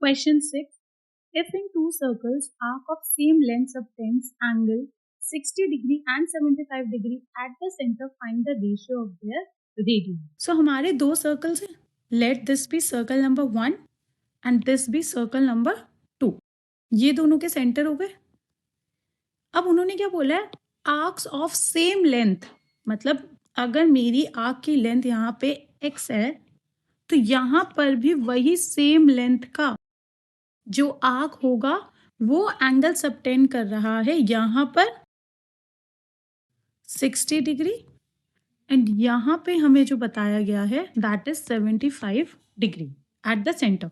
Question 6. If in two circles arc of same length subtends angle 60 degree and 75 degree at the center, find the ratio of their radius. So हमारे दो circles हैं. Let this be circle number 1 and this be circle number 2. ये दोनों के centre हो गए. अब उन्होंने क्या बोला है? Arcs of same length. मतलब अगर मेरी आर्क की लेंथ यहाँ पे x है तो यहाँ पर भी वही सेम लेंथ का जो आर्क होगा वो एंगल सबटेंड कर रहा है यहाँ पर 60 डिग्री एंड यहाँ पे हमें जो बताया गया है that is 75 degree at the centre.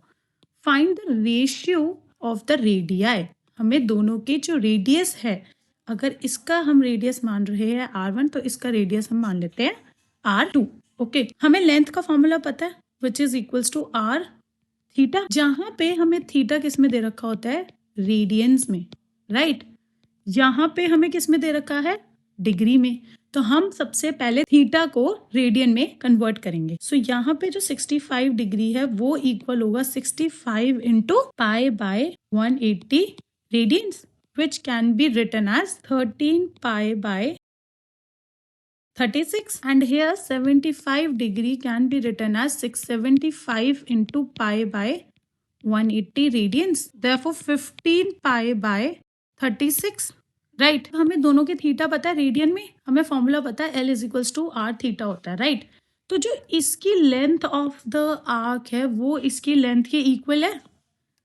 Find the ratio of the radii. हमें दोनों के जो रेडियस है, अगर इसका हम रेडियस मान रहे हैं r1 तो इसका रेडियस हम मान लेते हैं r2. ओके, हमें लेंथ का फॉर्मूला पता है which is equals to r theta. जहां पे हमें थीटा किस में दे रखा होता है? रेडियंस में, राइट. यहाँ पे हमें किस में दे रखा है? डिग्री में. तो हम सबसे पहले थीटा को रेडियन में कन्वर्ट करेंगे. सो यहाँ पे जो 65 डिग्री है वो इक्वल होगा 65 into pi by 180 radians which can be written as 13 pi by 36 and here 75 degree can be written as 675 into pi by 180 radians. Therefore 15 pi by 36. Right. हमें दोनों के थीटा पता है रेडियन में, हमें फॉर्मूला पता है L is equals to R theta होता है, राइट. तो जो इसकी लेंथ ऑफ द आर्क है वो इसकी लेंथ के इक्वल है.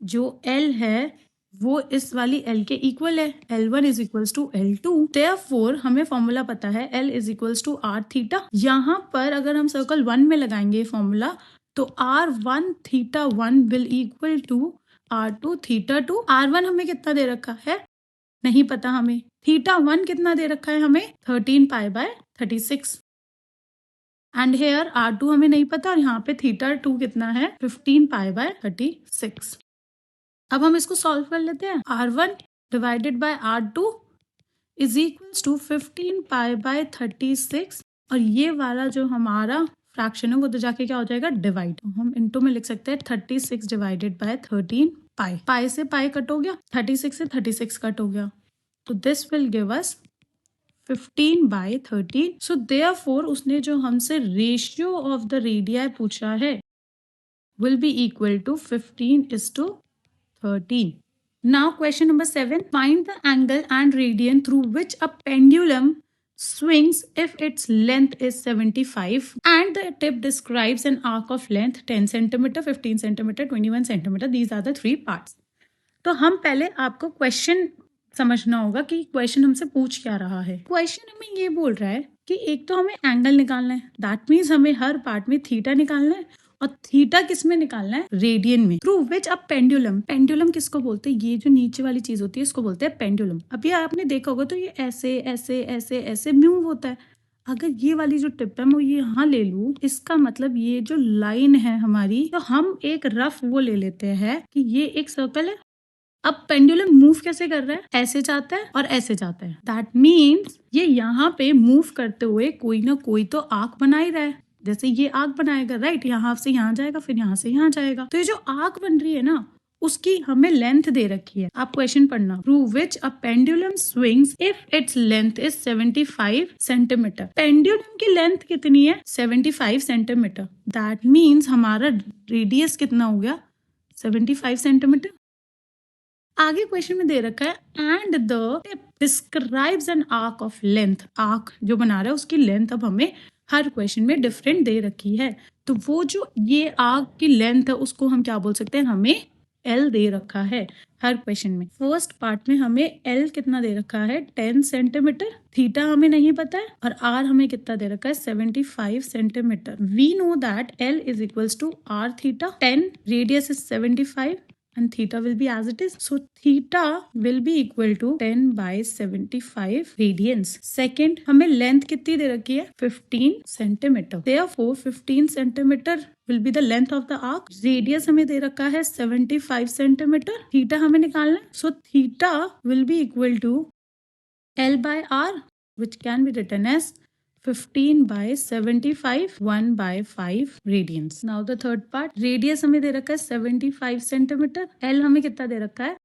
जो L है वो इस वाली L के इक्वल है. L1 is equals to L2. Therefore हमें फॉर्मूला पता है L is equals to R theta. यहाँ पर अगर हम सर्कल 1 में लगाएंगे फॉर्मूला तो R1 theta 1 will equal to R2 theta 2. R1 हमें कितना दे रखा है नहीं पता हमें. थीटा 1 कितना दे रखा है हमें 13 pi by 36 and hair R2 हमें नहीं पता और यहाँ पे थीटा 2 कितना है 15 पाई बाय 36. अब हम इसको सॉल्व कर लेते हैं. R1 divided by R2 is equals to 15 pi by 36 और ये वाला जो हमारा फ्रैक्शन है वो तो जाके क्या हो जाएगा डिवाइड. तो हम इनटू में लिख सकते हैं 36 डिवाइडेड बाय 13 पाई. पाई से पाई कट हो गया, 36 से 36 कट हो गया. तो this will give us 15 by 13. So therefore उसने जो हमसे रेशियो ऑफ द रेडियाई पूछा है will be equal to 15 is to 13. Now question number 7. Find the angle and radian through which a pendulum swings if its length is 75 and the tip describes an arc of length 10 cm, 15 cm, 21 cm. These are the three parts. तो हम पहले आपको question समझना होगा कि question हमसे पूछ क्या रहा है. क्वेश्चन हमें ये बोल रहा है कि एक तो हमें एंगल निकालना है, दैट मीन्स हमें हर पार्ट में थीटा निकालना है और थीटा किस में निकालना है? रेडियन में. Through which a pendulum. Pendulum किसको बोलते हैं? ये जो नीचे वाली चीज होती है इसको बोलते हैं पेंडुलम. अब ये आपने देखा होगा तो ये ऐसे ऐसे ऐसे ऐसे मूव होता है. अगर ये वाली जो टिप है मैं ये यहाँ ले लूं, इसका मतलब ये जो लाइन है हमारी, तो हम एक रफ वो ले लेते हैं कि ये एक सर्कल है. अब पेंडुलम मूव कैसे कर रहा है? ऐसे जाता है और ऐसे जाता है. दैट मीन्स ये यहाँ पे मूव करते हुए कोई ना कोई तो आर्क बना ही रहा है. जैसे ये आर्क बनाएगा, राइट. यहाँ से यहाँ जाएगा फिर यहाँ से यहाँ जाएगा. तो ये जो आर्क बन रही है ना उसकी हमें लेंथ दे रखी है. आप क्वेश्चन पढ़ना. Through which a pendulum swings if its length is 75 centimetre. Pendulum की लेंथ कितनी है? 75 सेंटीमीटर. दैट मीन्स हमारा रेडियस कितना हो गया? 75 सेंटीमीटर. आगे क्वेश्चन में दे रखा है and the tip describes an arc of length. Arc जो बना रहा है उसकी लेंथ अब हमें हर क्वेश्चन में डिफरेंट दे रखी है. तो वो जो ये आर्क की लेंथ है उसको हम क्या बोल सकते हैं? हमें L दे रखा है हर क्वेश्चन में. फर्स्ट पार्ट में हमें L कितना दे रखा है? 10 सेंटीमीटर. थीटा हमें नहीं पता है और R हमें कितना दे रखा है? 75 centimetre. We know that L is equals to R theta. 10 radius is 75 and theta will be as it is. So theta will be equal to 10 by 75 radians. Second, हमें length कितनी दे रखी है? 15 centimeter. Therefore 15 centimeter will be the length of the arc. Radius हमें दे रखा है 75 centimeter. Theta हमें निकालना है. So theta will be equal to L by R which can be written as 15 by 75, 1 by 5 radians. Now the third part, radius हमें दे रखा है 75 centimetre, L हमें कितना दे रखा है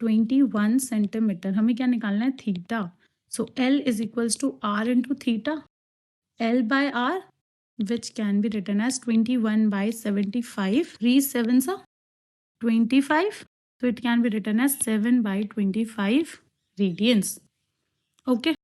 21 सेंटीमीटर. हमें क्या निकालना है theta. So L is equals to R into theta. L by R, which can be written as 21 by 75. 3 7s are 25. So it can be written as 7 by 25 radians. Okay.